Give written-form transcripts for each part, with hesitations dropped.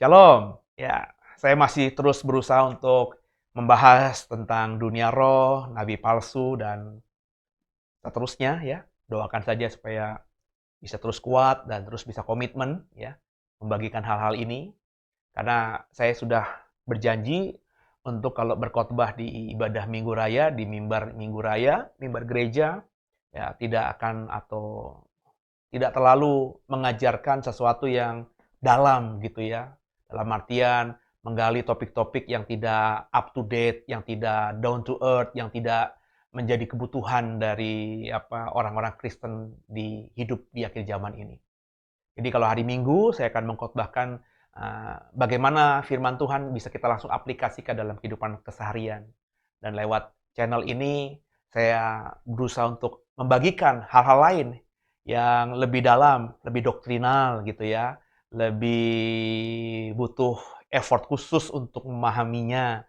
Shalom. Ya, saya masih terus berusaha untuk membahas tentang dunia roh, nabi palsu, dan seterusnya ya. Doakan saja supaya bisa terus kuat dan terus bisa komitmen ya, membagikan hal-hal ini. Karena saya sudah berjanji untuk kalau berkhotbah di ibadah Minggu Raya, di mimbar Minggu Raya, mimbar gereja, ya tidak akan atau tidak terlalu mengajarkan sesuatu yang dalam gitu ya. Dalam artian menggali topik-topik yang tidak up to date, yang tidak down to earth, yang tidak menjadi kebutuhan dari orang-orang Kristen di hidup di akhir zaman ini. Jadi kalau hari Minggu saya akan mengkhotbahkan bagaimana firman Tuhan bisa kita langsung aplikasikan dalam kehidupan keseharian. Dan lewat channel ini saya berusaha untuk membagikan hal-hal lain yang lebih dalam, lebih doktrinal gitu ya, lebih butuh effort khusus untuk memahaminya.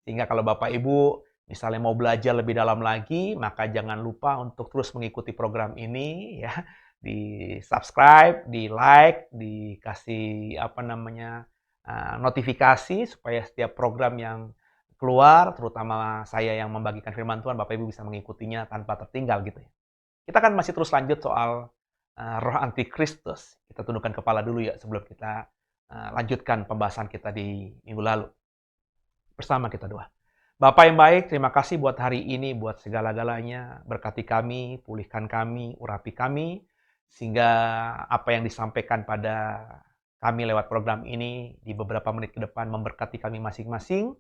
Sehingga kalau Bapak Ibu misalnya mau belajar lebih dalam lagi, maka jangan lupa untuk terus mengikuti program ini ya, di-subscribe, di-like, dikasih notifikasi supaya setiap program yang keluar, terutama saya yang membagikan firman Tuhan, Bapak Ibu bisa mengikutinya tanpa tertinggal gitu ya. Kita kan masih terus lanjut soal roh antikristus. Kita tundukkan kepala dulu ya sebelum kita lanjutkan pembahasan kita di minggu lalu. Bersama kita doa. Bapa yang baik, terima kasih buat hari ini, buat segala-galanya. Berkati kami, pulihkan kami, urapi kami, sehingga apa yang disampaikan pada kami lewat program ini di beberapa menit ke depan memberkati kami masing-masing,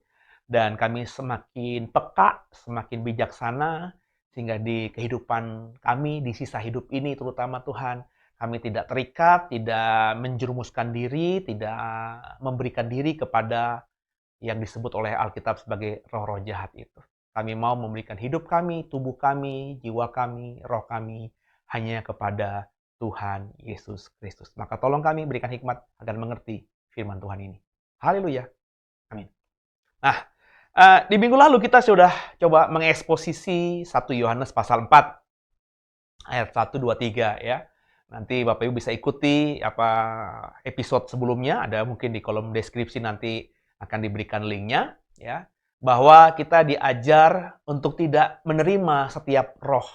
dan kami semakin peka, semakin bijaksana, sehingga di kehidupan kami, di sisa hidup ini terutama Tuhan, kami tidak terikat, tidak menjerumuskan diri, tidak memberikan diri kepada yang disebut oleh Alkitab sebagai roh-roh jahat itu. Kami mau memberikan hidup kami, tubuh kami, jiwa kami, roh kami hanya kepada Tuhan Yesus Kristus. Maka tolong kami berikan hikmat agar mengerti firman Tuhan ini. Haleluya. Amin. Nah, di minggu lalu kita sudah coba mengeksposisi 1 Yohanes pasal 4 ayat 1, 2, 3 ya. Nanti Bapak Ibu bisa ikuti episode sebelumnya, ada mungkin di kolom deskripsi nanti akan diberikan linknya ya, bahwa kita diajar untuk tidak menerima setiap roh.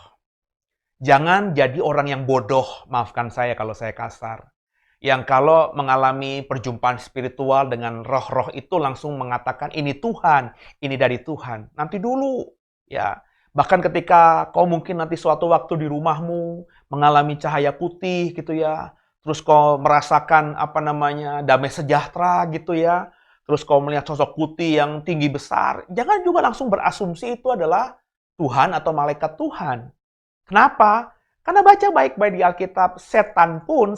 Jangan jadi orang yang bodoh, maafkan saya kalau saya kasar. Yang kalau mengalami perjumpaan spiritual dengan roh-roh itu langsung mengatakan ini Tuhan, ini dari Tuhan. Nanti dulu ya. Bahkan ketika kau mungkin nanti suatu waktu di rumahmu mengalami cahaya putih gitu ya, terus kau merasakan damai sejahtera gitu ya, terus kau melihat sosok putih yang tinggi besar, jangan juga langsung berasumsi itu adalah Tuhan atau malaikat Tuhan. Kenapa? Karena baca baik-baik di Alkitab, Satan pun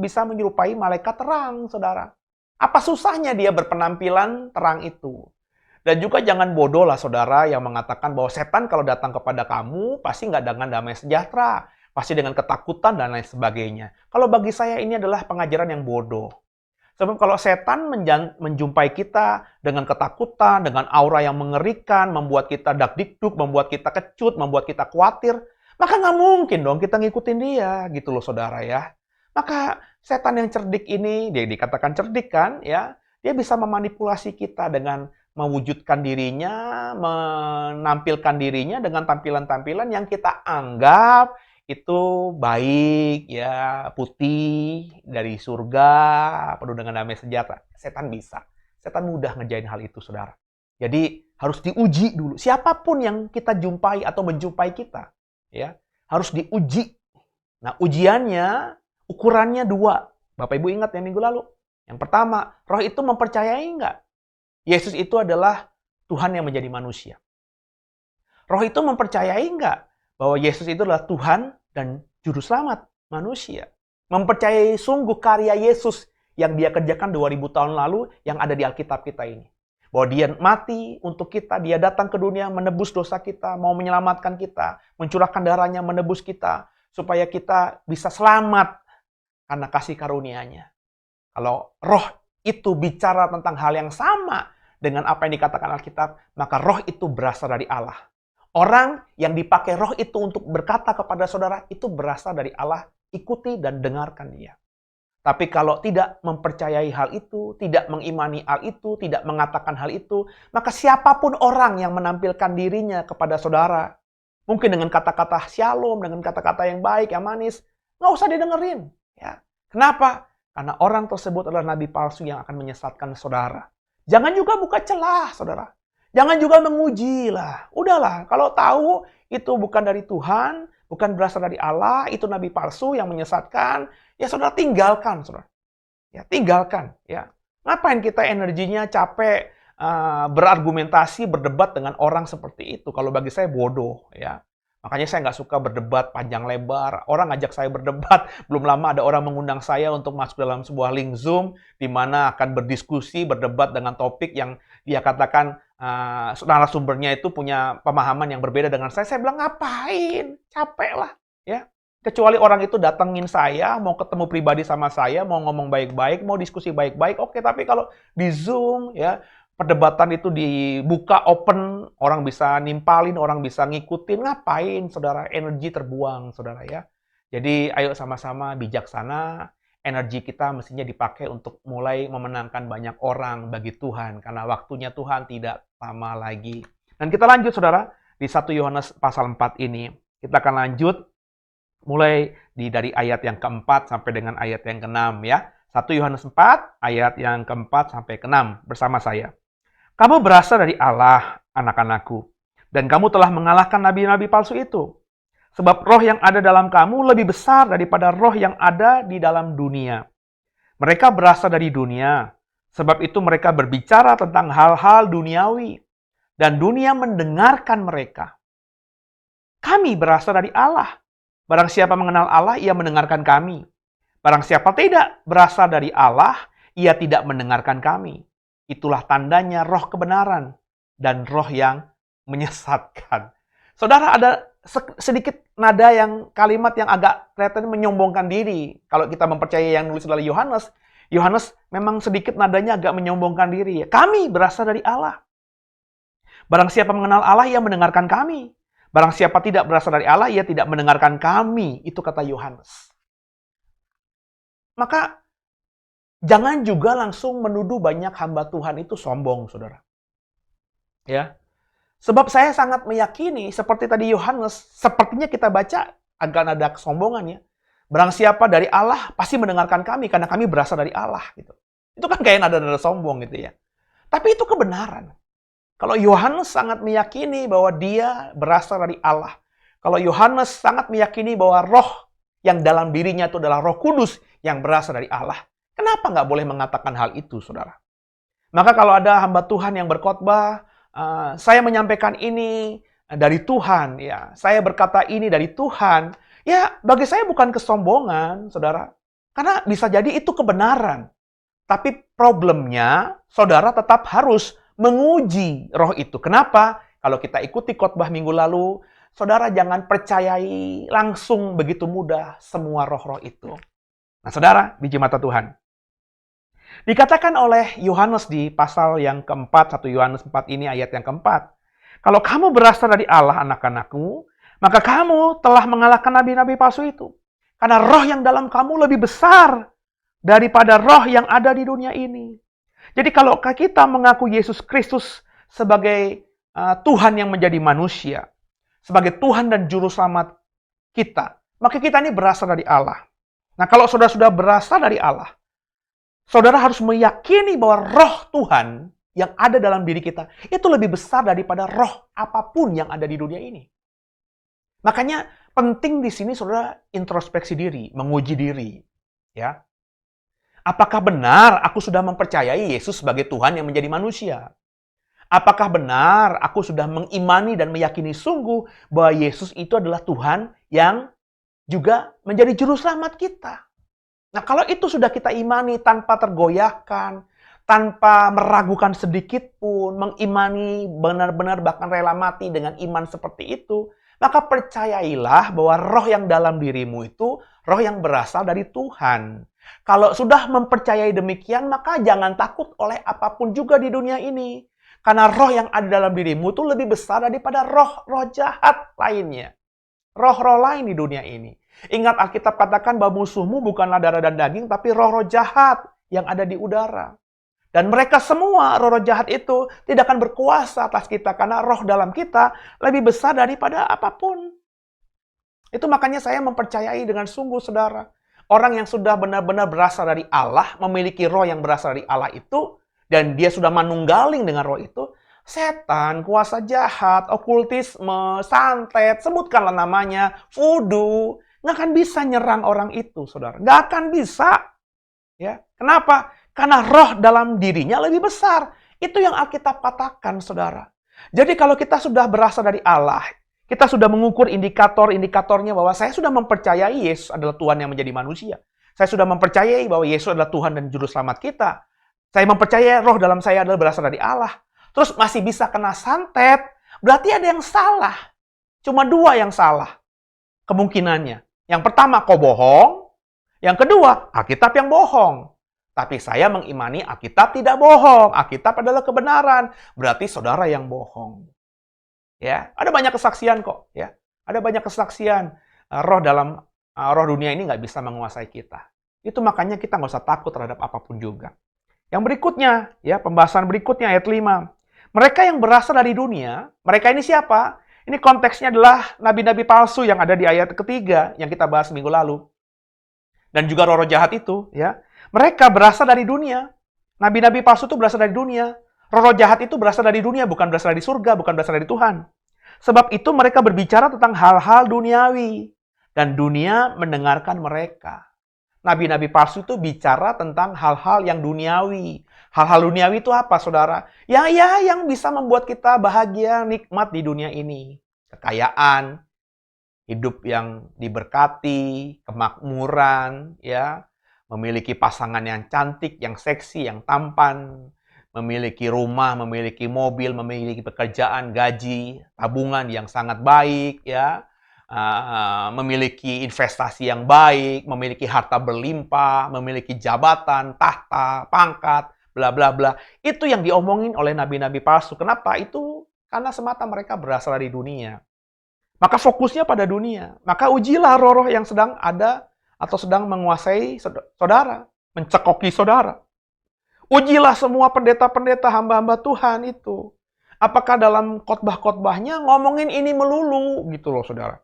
bisa menyerupai malaikat terang, saudara. Apa susahnya dia berpenampilan terang itu? Dan juga jangan bodoh lah saudara yang mengatakan bahwa setan kalau datang kepada kamu pasti nggak dengan damai sejahtera, pasti dengan ketakutan dan lain sebagainya. Kalau bagi saya ini adalah pengajaran yang bodoh. Sebab kalau setan menjumpai kita dengan ketakutan, dengan aura yang mengerikan, membuat kita dakdikduk, membuat kita kecut, membuat kita khawatir, maka nggak mungkin dong kita ngikutin dia, gitu loh saudara ya. Maka setan yang cerdik ini, dia dikatakan cerdik kan, ya, dia bisa memanipulasi kita dengan mewujudkan dirinya, menampilkan dirinya dengan tampilan-tampilan yang kita anggap itu baik, ya, putih, dari surga, penuh dengan damai sejahtera. Setan bisa. Setan mudah ngerjain hal itu, saudara. Jadi, harus diuji dulu. Siapapun yang kita jumpai atau menjumpai kita, ya, harus diuji. Nah, ujiannya, ukurannya dua. Bapak Ibu ingat yang minggu lalu? Yang pertama, roh itu mempercayai nggak? Yesus itu adalah Tuhan yang menjadi manusia. Roh itu mempercayai nggak bahwa Yesus itu adalah Tuhan dan Juru Selamat manusia? Mempercayai sungguh karya Yesus yang dia kerjakan 2000 tahun lalu yang ada di Alkitab kita ini. Bahwa dia mati untuk kita, dia datang ke dunia menebus dosa kita, mau menyelamatkan kita, mencurahkan darahnya menebus kita, supaya kita bisa selamat karena kasih karunia-Nya. Kalau roh itu bicara tentang hal yang sama dengan apa yang dikatakan Alkitab, maka roh itu berasal dari Allah. Orang yang dipakai roh itu untuk berkata kepada saudara, itu berasal dari Allah, ikuti dan dengarkan dia. Tapi kalau tidak mempercayai hal itu, tidak mengimani hal itu, tidak mengatakan hal itu, maka siapapun orang yang menampilkan dirinya kepada saudara, mungkin dengan kata-kata shalom, dengan kata-kata yang baik, yang manis, nggak usah didengerin. Ya. Kenapa? Karena orang tersebut adalah nabi palsu yang akan menyesatkan saudara. Jangan juga buka celah, saudara. Jangan juga menguji lah. Udahlah, kalau tahu itu bukan dari Tuhan, bukan berasal dari Allah, itu nabi palsu yang menyesatkan, ya saudara tinggalkan, saudara. Ya, tinggalkan. Ya. Ngapain kita energinya capek berargumentasi, berdebat dengan orang seperti itu? Kalau bagi saya bodoh. Ya. Makanya saya nggak suka berdebat panjang lebar. Orang ngajak saya berdebat. Belum lama ada orang mengundang saya untuk masuk dalam sebuah link Zoom, di mana akan berdiskusi, berdebat dengan topik yang dia katakan narasumbernya itu punya pemahaman yang berbeda dengan saya. Saya bilang, ngapain? Capek lah. Ya. Kecuali orang itu datengin saya, mau ketemu pribadi sama saya, mau ngomong baik-baik, mau diskusi baik-baik, oke. Tapi kalau di Zoom, ya, perdebatan itu dibuka open, orang bisa nimpalin, orang bisa ngikutin, ngapain, saudara? Energi terbuang, saudara ya. Jadi ayo sama-sama bijaksana, energi kita mestinya dipakai untuk mulai memenangkan banyak orang bagi Tuhan, karena waktunya Tuhan tidak lama lagi. Dan kita lanjut, saudara, di 1 Yohanes pasal 4 ini. Kita akan lanjut mulai dari ayat yang keempat sampai dengan ayat yang keenam ya. 1 Yohanes 4 ayat yang keempat sampai keenam bersama saya. Kamu berasal dari Allah, anak-anakku, dan kamu telah mengalahkan nabi-nabi palsu itu. Sebab roh yang ada dalam kamu lebih besar daripada roh yang ada di dalam dunia. Mereka berasal dari dunia, sebab itu mereka berbicara tentang hal-hal duniawi, dan dunia mendengarkan mereka. Kami berasal dari Allah. Barang siapa mengenal Allah, ia mendengarkan kami. Barang siapa tidak berasal dari Allah, ia tidak mendengarkan kami. Itulah tandanya roh kebenaran dan roh yang menyesatkan. Saudara, ada sedikit nada yang kalimat yang agak kelihatan menyombongkan diri. Kalau kita mempercayai yang nulis adalah Yohanes, Yohanes memang sedikit nadanya agak menyombongkan diri. Kami berasal dari Allah. Barang siapa mengenal Allah, ia mendengarkan kami. Barang siapa tidak berasal dari Allah, ia tidak mendengarkan kami. Itu kata Yohanes. Maka, jangan juga langsung menuduh banyak hamba Tuhan itu sombong, saudara. Ya. Sebab saya sangat meyakini, seperti tadi Yohanes, sepertinya kita baca agak ada kesombongan ya. Barang siapa dari Allah, pasti mendengarkan kami, karena kami berasal dari Allah. Gitu. Itu kan kayak nada-nada sombong gitu ya. Tapi itu kebenaran. Kalau Yohanes sangat meyakini bahwa dia berasal dari Allah. Kalau Yohanes sangat meyakini bahwa roh yang dalam dirinya itu adalah Roh Kudus yang berasal dari Allah. Kenapa nggak boleh mengatakan hal itu, saudara? Maka kalau ada hamba Tuhan yang berkhotbah, saya menyampaikan ini dari Tuhan, ya, saya berkata ini dari Tuhan, ya bagi saya bukan kesombongan, saudara. Karena bisa jadi itu kebenaran. Tapi problemnya, saudara tetap harus menguji roh itu. Kenapa? Kalau kita ikuti khotbah minggu lalu, saudara jangan percayai langsung begitu mudah semua roh-roh itu. Nah, saudara, biji mata Tuhan. Dikatakan oleh Yohanes di pasal yang keempat, 1 Yohanes 4 ini ayat yang keempat. Kalau kamu berasal dari Allah, anak-anakku, maka kamu telah mengalahkan nabi-nabi palsu itu. Karena roh yang dalam kamu lebih besar daripada roh yang ada di dunia ini. Jadi kalau kita mengaku Yesus Kristus sebagai Tuhan yang menjadi manusia, sebagai Tuhan dan Juru Selamat kita, maka kita ini berasal dari Allah. Nah, kalau saudara sudah berasal dari Allah, saudara harus meyakini bahwa roh Tuhan yang ada dalam diri kita itu lebih besar daripada roh apapun yang ada di dunia ini. Makanya penting di sini saudara introspeksi diri, menguji diri, ya. Apakah benar aku sudah mempercayai Yesus sebagai Tuhan yang menjadi manusia? Apakah benar aku sudah mengimani dan meyakini sungguh bahwa Yesus itu adalah Tuhan yang juga menjadi juru selamat kita? Nah, kalau itu sudah kita imani tanpa tergoyahkan, tanpa meragukan sedikit pun, mengimani benar-benar bahkan rela mati dengan iman seperti itu, maka percayailah bahwa roh yang dalam dirimu itu roh yang berasal dari Tuhan. Kalau sudah mempercayai demikian, maka jangan takut oleh apapun juga di dunia ini. Karena roh yang ada dalam dirimu itu lebih besar daripada roh-roh jahat lainnya. Roh-roh lain di dunia ini. Ingat Alkitab katakan bahwa musuhmu bukanlah darah dan daging, tapi roh-roh jahat yang ada di udara. Dan mereka semua, roh-roh jahat itu, tidak akan berkuasa atas kita, karena roh dalam kita lebih besar daripada apapun. Itu makanya saya mempercayai dengan sungguh, saudara. Orang yang sudah benar-benar berasal dari Allah, memiliki roh yang berasal dari Allah itu, dan dia sudah manunggaling dengan roh itu, setan, kuasa jahat, okultisme, santet, sebutkanlah namanya, voodoo, nggak akan bisa nyerang orang itu, saudara. Nggak akan bisa. Ya, kenapa? Karena roh dalam dirinya lebih besar. Itu yang Alkitab katakan, saudara. Jadi kalau kita sudah berasal dari Allah, kita sudah mengukur indikator-indikatornya bahwa saya sudah mempercayai Yesus adalah Tuhan yang menjadi manusia. Saya sudah mempercayai bahwa Yesus adalah Tuhan dan Juru Selamat kita. Saya mempercayai roh dalam saya adalah berasal dari Allah. Terus masih bisa kena santet, berarti ada yang salah. Cuma dua yang salah kemungkinannya. Yang pertama, kau bohong. Yang kedua, Alkitab yang bohong. Tapi saya mengimani Alkitab tidak bohong. Alkitab adalah kebenaran. Berarti saudara yang bohong. Ya, ada banyak kesaksian kok. Ya, ada banyak kesaksian. Roh dalam roh dunia ini nggak bisa menguasai kita. Itu makanya kita nggak usah takut terhadap apapun juga. Yang berikutnya, ya pembahasan berikutnya ayat 5. Mereka yang berasal dari dunia, mereka ini siapa? Ini konteksnya adalah nabi-nabi palsu yang ada di ayat ketiga yang kita bahas minggu lalu. Dan juga roh-roh jahat itu, ya. Mereka berasal dari dunia. Nabi-nabi palsu itu berasal dari dunia. Roh-roh jahat itu berasal dari dunia, bukan berasal dari surga, bukan berasal dari Tuhan. Sebab itu mereka berbicara tentang hal-hal duniawi. Dan dunia mendengarkan mereka. Nabi-nabi palsu itu bicara tentang hal-hal yang duniawi. Hal-hal duniawi itu apa, saudara? Yang bisa membuat kita bahagia, nikmat di dunia ini. Kekayaan, hidup yang diberkati, kemakmuran, ya, memiliki pasangan yang cantik, yang seksi, yang tampan, memiliki rumah, memiliki mobil, memiliki pekerjaan, gaji, tabungan yang sangat baik, ya, memiliki investasi yang baik, memiliki harta berlimpah, memiliki jabatan, tahta, pangkat, bla bla bla. Itu yang diomongin oleh nabi-nabi palsu. Kenapa? Itu karena semata mereka berasal dari dunia. Maka fokusnya pada dunia. Maka ujilah roh-roh yang sedang ada atau sedang menguasai saudara, mencekoki saudara. Ujilah semua pendeta-pendeta hamba-hamba Tuhan itu. Apakah dalam khotbah-khotbahnya ngomongin ini melulu gitu loh, saudara.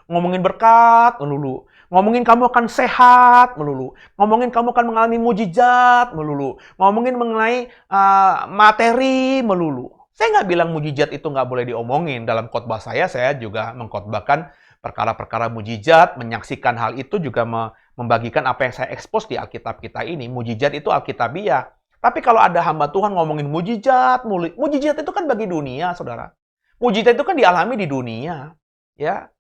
Ngomongin berkat melulu. Ngomongin kamu akan sehat melulu. Ngomongin kamu akan mengalami mujizat melulu. Ngomongin mengenai materi melulu. Saya nggak bilang mujizat itu nggak boleh diomongin. Dalam khotbah saya juga mengkhotbahkan perkara-perkara mujizat, menyaksikan hal itu juga membagikan apa yang saya ekspos di Alkitab kita ini. Mujizat itu Alkitabiah. Tapi kalau ada hamba Tuhan ngomongin mujizat, mujizat itu kan bagi dunia, saudara. Mujizat itu kan dialami di dunia. Ya,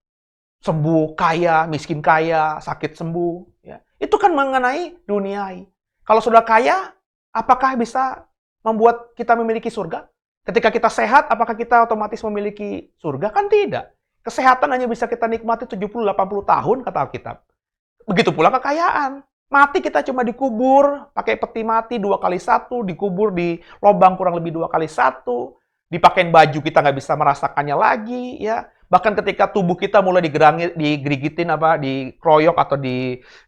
sembuh kaya, miskin kaya, sakit sembuh. Ya. Itu kan mengenai duniai. Kalau sudah kaya, apakah bisa membuat kita memiliki surga? Ketika kita sehat, apakah kita otomatis memiliki surga? Kan tidak. Kesehatan hanya bisa kita nikmati 70-80 tahun, kata Alkitab. Begitu pula kekayaan. Mati kita cuma dikubur, pakai peti mati 2x1, dikubur di lubang kurang lebih 2x1, dipakein baju kita nggak bisa merasakannya lagi, ya. Bahkan ketika tubuh kita mulai digerigitin, dikeroyok atau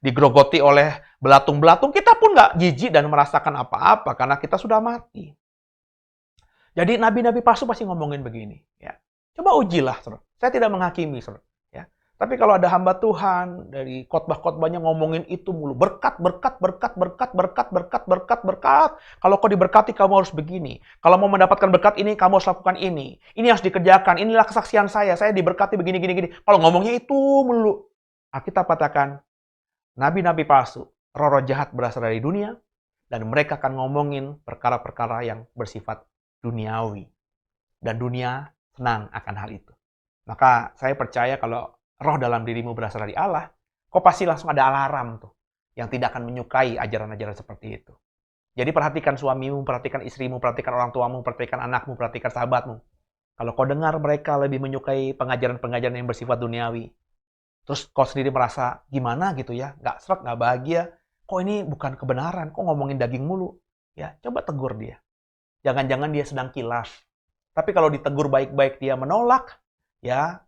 digrogoti oleh belatung-belatung, kita pun nggak jijik dan merasakan apa-apa karena kita sudah mati. Jadi nabi-nabi palsu pasti ngomongin begini, ya. Coba ujilah, saudara. Saya tidak menghakimi, saudara. Ya. Tapi kalau ada hamba Tuhan dari khotbah-khotbahnya ngomongin itu mulu, berkat, berkat, berkat, berkat, berkat, berkat, berkat, berkat. Kalau kau diberkati, kamu harus begini. Kalau mau mendapatkan berkat ini, kamu harus lakukan ini. Ini harus dikerjakan. Inilah kesaksian saya diberkati begini, gini, gini. Kalau ngomongnya itu mulu, Alkitab katakan, nabi-nabi palsu, roh-roh jahat berasal dari dunia, dan mereka akan ngomongin perkara-perkara yang bersifat duniawi. Dan dunia senang akan hal itu. Maka saya percaya kalau roh dalam dirimu berasal dari Allah, kok pasti langsung ada alarm tuh yang tidak akan menyukai ajaran-ajaran seperti itu. Jadi perhatikan suamimu, perhatikan istrimu, perhatikan orang tuamu, perhatikan anakmu, perhatikan sahabatmu. Kalau kau dengar mereka lebih menyukai pengajaran-pengajaran yang bersifat duniawi, terus kau sendiri merasa gimana gitu ya, nggak sreg, nggak bahagia, kok ini bukan kebenaran, kok ngomongin daging mulu, ya coba tegur dia. Jangan-jangan dia sedang kilas. Tapi kalau ditegur baik-baik dia menolak, ya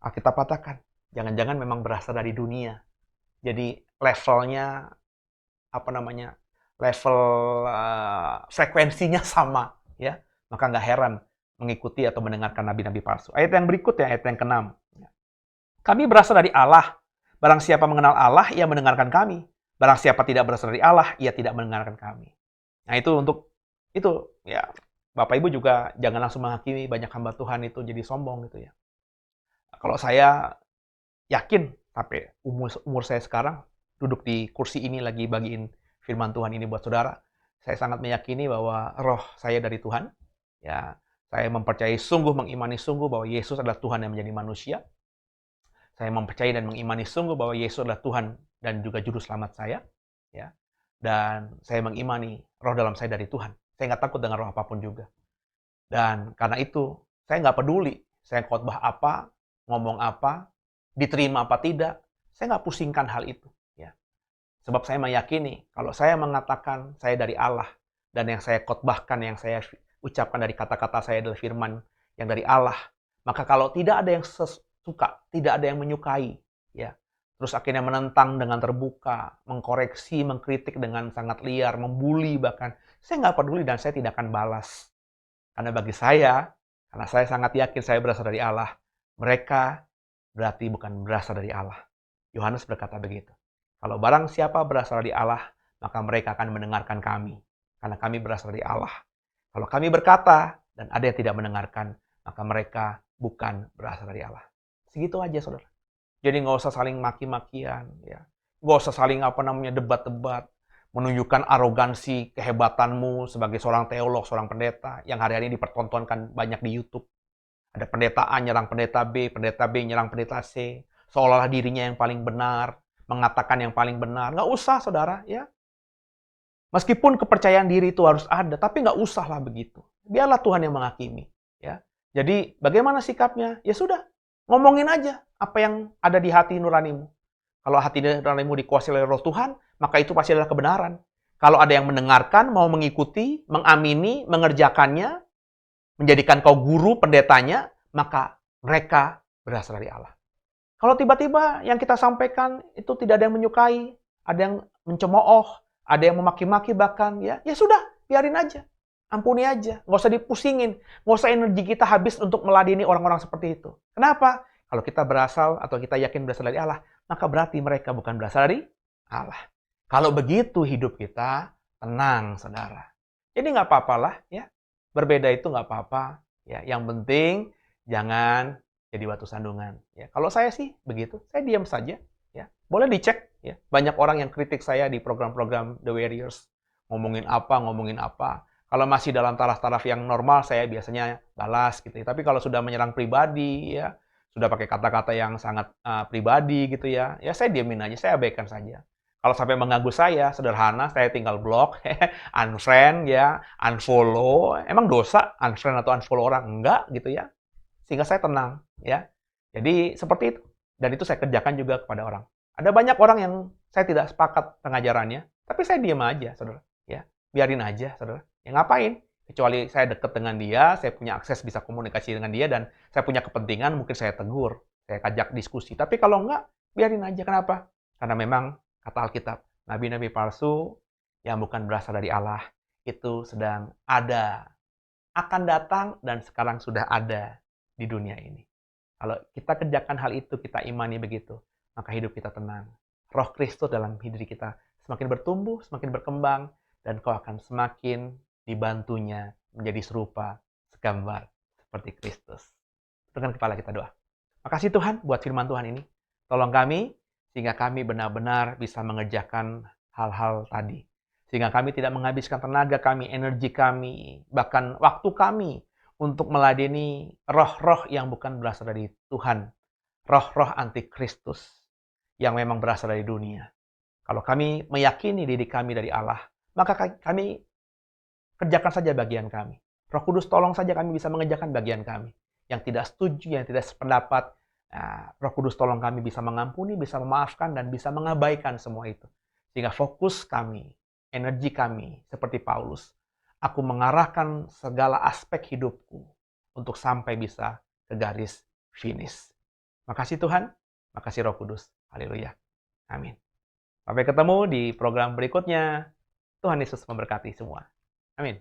Alkitab katakan, Jangan-jangan memang berasal dari dunia. Jadi levelnya, apa namanya, level frekuensinya sama, ya. Maka nggak heran mengikuti atau mendengarkan nabi-nabi palsu. Ayat yang berikutnya, ayat yang ke-6. Kami berasal dari Allah. Barang siapa mengenal Allah, ia mendengarkan kami. Barang siapa tidak berasal dari Allah, ia tidak mendengarkan kami. Nah, itu untuk itu ya, Bapak Ibu juga jangan langsung menghakimi banyak hamba Tuhan itu jadi sombong gitu ya. Kalau saya yakin sampai umur saya sekarang duduk di kursi ini lagi bagiin firman Tuhan ini buat saudara, saya sangat meyakini bahwa roh saya dari Tuhan. Ya, saya mempercayai sungguh, mengimani sungguh bahwa Yesus adalah Tuhan yang menjadi manusia. Saya mempercayai dan mengimani sungguh bahwa Yesus adalah Tuhan dan juga juru selamat saya. Ya, dan saya mengimani roh dalam saya dari Tuhan. Saya nggak takut dengan roh apapun juga. Dan karena itu, saya nggak peduli saya khotbah apa, ngomong apa, diterima apa tidak, saya nggak pusingkan hal itu. Ya. Sebab saya meyakini, kalau saya mengatakan saya dari Allah, dan yang saya khotbahkan, yang saya ucapkan dari kata-kata saya adalah firman yang dari Allah, maka kalau tidak ada yang suka, tidak ada yang menyukai, ya, terus akhirnya menentang dengan terbuka, mengkoreksi, mengkritik dengan sangat liar, membuli bahkan, saya nggak peduli dan saya tidak akan balas. Karena bagi saya, karena saya sangat yakin saya berasal dari Allah, mereka berarti bukan berasal dari Allah. Yohanes berkata begitu. Kalau barang siapa berasal dari Allah, maka mereka akan mendengarkan kami. Karena kami berasal dari Allah. Kalau kami berkata, dan ada yang tidak mendengarkan, maka mereka bukan berasal dari Allah. Segitu aja, saudara. Jadi nggak usah saling maki-makian, ya. Nggak usah saling debat-debat, menunjukkan arogansi, kehebatanmu sebagai seorang teolog, seorang pendeta, yang hari-hari ini dipertontonkan banyak di YouTube. Ada pendeta A nyerang pendeta B nyerang pendeta C, seolah-olah dirinya yang paling benar, mengatakan yang paling benar. Nggak usah, saudara, ya. Meskipun kepercayaan diri itu harus ada, tapi nggak usahlah begitu. Biarlah Tuhan yang menghakimi, ya. Jadi, bagaimana sikapnya? Ya sudah, ngomongin aja apa yang ada di hati nuranimu. Kalau hati nuranimu dikuasai oleh roh Tuhan, maka itu pasti adalah kebenaran. Kalau ada yang mendengarkan, mau mengikuti, mengamini, mengerjakannya, menjadikan kau guru, pendetanya, maka mereka berasal dari Allah. Kalau tiba-tiba yang kita sampaikan itu tidak ada yang menyukai, ada yang mencemooh, ada yang memaki-maki bahkan, ya sudah, biarin aja. Ampuni aja, nggak usah dipusingin, nggak usah energi kita habis untuk meladeni orang-orang seperti itu. Kenapa? Kalau kita berasal atau kita yakin berasal dari Allah, maka berarti mereka bukan berasal dari Allah. Kalau begitu hidup kita tenang, saudara. Jadi nggak apa-apalah, ya. Berbeda itu nggak apa-apa. Ya, yang penting jangan jadi batu sandungan. Ya, kalau saya sih begitu, saya diam saja. Ya, boleh dicek. Ya, banyak orang yang kritik saya di program-program The Warriors, ngomongin apa, ngomongin apa. Kalau masih dalam taraf-taraf yang normal, saya biasanya balas gitu. Tapi kalau sudah menyerang pribadi, ya sudah pakai kata-kata yang sangat pribadi gitu ya, ya saya diamin aja, saya abaikan saja. Kalau sampai mengganggu saya, sederhana, saya tinggal blok, unfriend ya, unfollow. Emang dosa unfriend atau unfollow orang? Enggak gitu ya. Sehingga saya tenang ya. Jadi seperti itu. Dan itu saya kerjakan juga kepada orang. Ada banyak orang yang saya tidak sepakat pengajarannya, tapi saya diam aja, saudara. Ya, biarin aja, saudara. Ya ngapain? Kecuali saya dekat dengan dia, saya punya akses bisa komunikasi dengan dia, dan saya punya kepentingan, mungkin saya tegur, saya ajak diskusi. Tapi kalau enggak, biarin aja. Kenapa? Karena memang, kata Alkitab, nabi-nabi palsu yang bukan berasal dari Allah, itu sedang ada, akan datang, dan sekarang sudah ada di dunia ini. Kalau kita kerjakan hal itu, kita imani begitu, maka hidup kita tenang. Roh Kristus dalam diri kita semakin bertumbuh, semakin berkembang, dan kau akan semakin dibantunya menjadi serupa, segambar seperti Kristus. Dengan kepala kita doa. Makasih Tuhan buat firman Tuhan ini. Tolong kami, sehingga kami benar-benar bisa mengerjakan hal-hal tadi. Sehingga kami tidak menghabiskan tenaga kami, energi kami, bahkan waktu kami untuk meladeni roh-roh yang bukan berasal dari Tuhan. Roh-roh antikristus yang memang berasal dari dunia. Kalau kami meyakini diri kami dari Allah, maka kami kerjakan saja bagian kami. Roh Kudus tolong saja kami bisa mengerjakan bagian kami. Yang tidak setuju, yang tidak sependapat, Roh Kudus tolong kami bisa mengampuni, bisa memaafkan, dan bisa mengabaikan semua itu. Sehingga fokus kami, energi kami, seperti Paulus, aku mengarahkan segala aspek hidupku untuk sampai bisa ke garis finish. Makasih Tuhan, Makasih Roh Kudus. Haleluya. Amin. Sampai ketemu di program berikutnya. Tuhan Yesus memberkati semua. Amin.